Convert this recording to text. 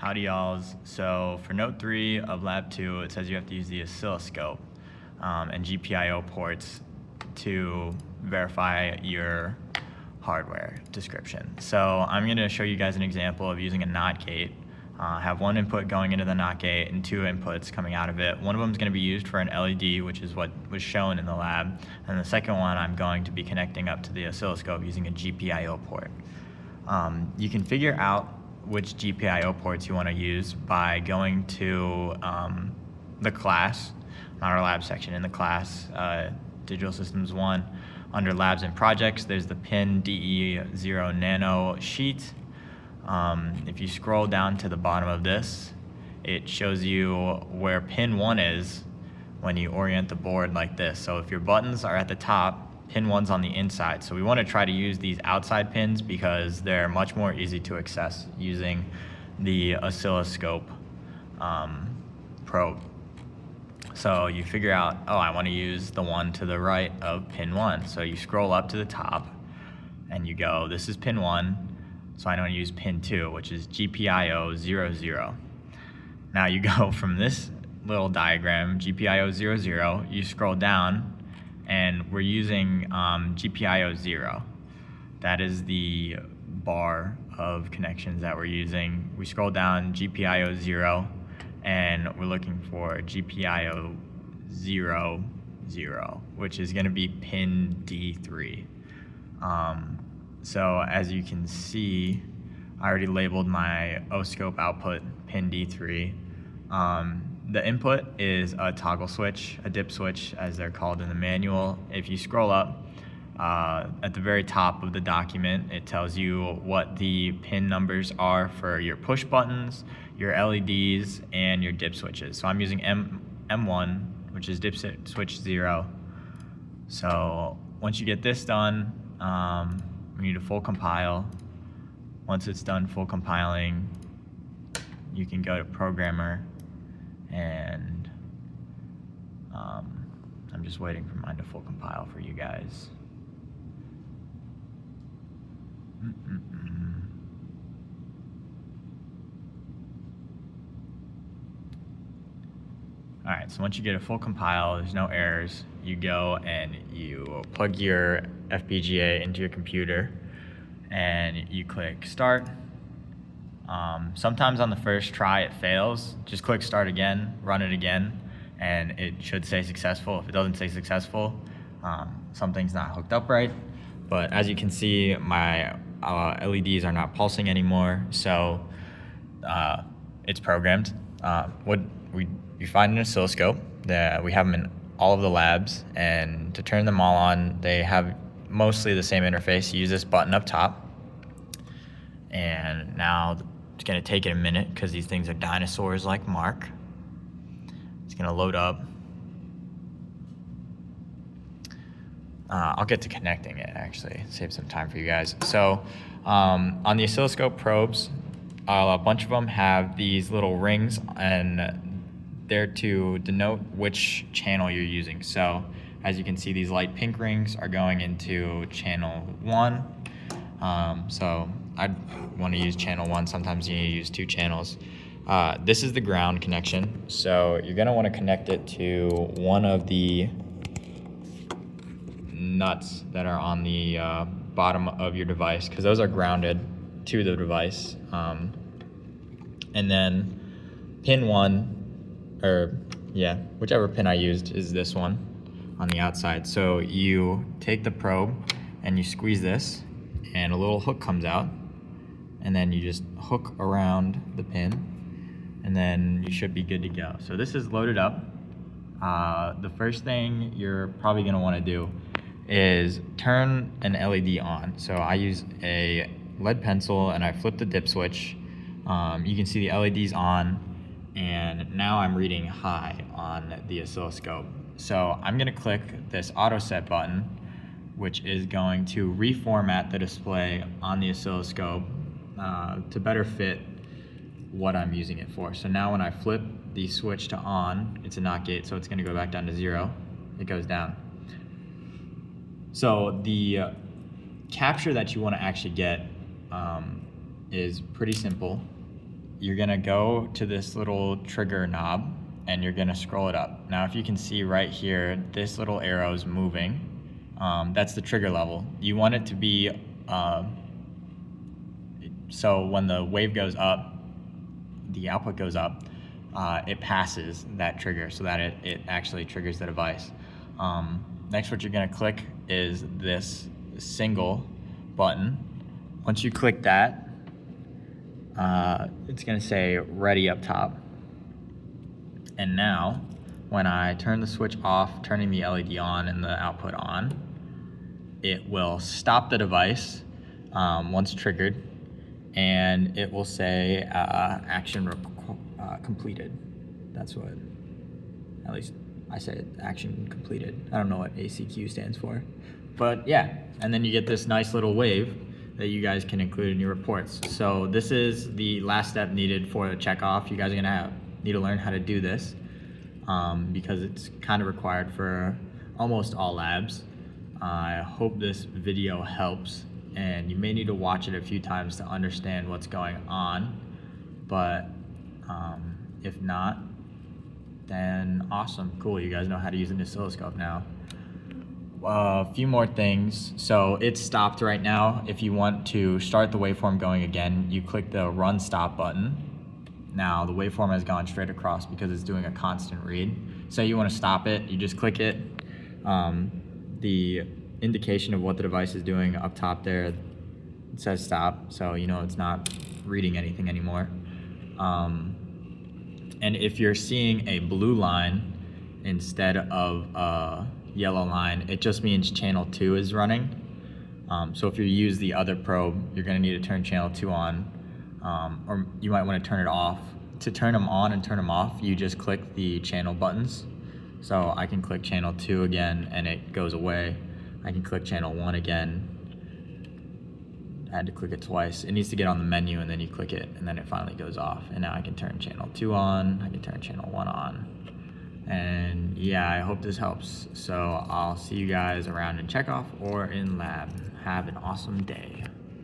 Howdy y'alls. So for note 3 of lab 2, it says you have to use the oscilloscope and GPIO ports to verify your hardware description. So I'm going to show you guys an example of using a NOT gate. I have one input going into the NOT gate and 2 inputs coming out of it. One of them is going to be used for an LED, which is what was shown in the lab, and the second one I'm going to be connecting up to the oscilloscope using a GPIO port. You can figure out which GPIO ports you want to use by going to the class, not our lab section, in the class, Digital Systems 1, under Labs and Projects, there's the pin DE0 Nano sheet. If you scroll down to the bottom of this, it shows you where pin 1 is when you orient the board like this. So if your buttons are at the top, pin 1's on the inside. So we want to try to use these outside pins because they're much more easy to access using the oscilloscope probe. So you figure out, oh, I want to use the one to the right of pin 1. So you scroll up to the top and you go, this is pin 1, so I want to use pin 2, which is GPIO 00. Now you go from this little diagram, GPIO 00, you scroll down, and we're using GPIO 0. That is the bar of connections that we're using. We scroll down GPIO 0, and we're looking for GPIO 00, which is going to be pin D3. So as you can see, I already labeled my oscilloscope output pin D3. The input is a toggle switch, a dip switch as they're called in the manual. If you scroll up at the very top of the document, it tells you what the pin numbers are for your push buttons, your LEDs, and your dip switches. So I'm using M1, which is dip switch 0. So once you get this done, we need a full compile. Once it's done full compiling, you can go to Programmer, and I'm just waiting for mine to full compile for you guys. All right, so once you get a full compile, there's no errors, you go and you plug your FPGA into your computer and you click start. Sometimes on the first try it fails. Just click start again, run it again, and it should say successful. If it doesn't say successful, something's not hooked up right. But as you can see, my LEDs are not pulsing anymore, so it's programmed. You find an oscilloscope. We have them in all of the labs, and to turn them all on, they have mostly the same interface. You use this button up top, and now it's going to take it a minute because these things are dinosaurs like Mark. It's going to load up. I'll get to connecting it, actually, save some time for you guys. So on the oscilloscope probes, a bunch of them have these little rings, and they're to denote which channel you're using. So as you can see, these light pink rings are going into channel 1. So I'd want to use channel 1. Sometimes you need to use 2 channels. This is the ground connection. So you're going to want to connect it to one of the nuts that are on the bottom of your device, because those are grounded to the device. And then pin 1, whichever pin I used is this one on the outside. So you take the probe and you squeeze this, and a little hook comes out, and then you just hook around the pin, and then you should be good to go. So this is loaded up. The first thing you're probably going to want to do is turn an LED on. So I use a lead pencil and I flip the dip switch. You can see the LED's on, and now I'm reading high on the oscilloscope. So I'm going to click this auto set button, which is going to reformat the display on the oscilloscope to better fit what I'm using it for. So now when I flip the switch to on, it's a NOT gate, so it's going to go back down to 0. It goes down. So the capture that you want to actually get is pretty simple. you're gonna go to this little trigger knob and you're gonna scroll it up. Now, if you can see right here, this little arrow is moving. That's the trigger level. You want it to be, so when the wave goes up, the output goes up, it passes that trigger so that it actually triggers the device. Next, what you're gonna click is this single button. Once you click that, it's gonna say ready up top. And now, when I turn the switch off, turning the LED on and the output on, it will stop the device once triggered, and it will say action completed. That's what, at least I said, action completed. I don't know what ACQ stands for. But yeah, and then you get this nice little wave that you guys can include in your reports. So this is the last step needed for the checkoff. You guys are gonna need to learn how to do this because it's kind of required for almost all labs. I hope this video helps, and you may need to watch it a few times to understand what's going on, but if not, then awesome, cool, you guys know how to use an oscilloscope now. A few more things. So it's stopped right now. If you want to start the waveform going again, you click the run stop button. Now the waveform has gone straight across because it's doing a constant read. Say you want to stop it, you just click it. The indication of what the device is doing up top there, it says stop, so you know it's not reading anything anymore. And if you're seeing a blue line instead of a yellow line, it just means channel 2 is running. So if you use the other probe, you're gonna need to turn channel 2 on, or you might wanna turn it off. To turn them on and turn them off, you just click the channel buttons. So I can click channel 2 again and it goes away. I can click channel 1 again. I had to click it twice. It needs to get on the menu and then you click it and then it finally goes off. And now I can turn channel 2 on, I can turn channel 1 on. And yeah, I hope this helps. So I'll see you guys around in checkoff or in lab. Have an awesome day.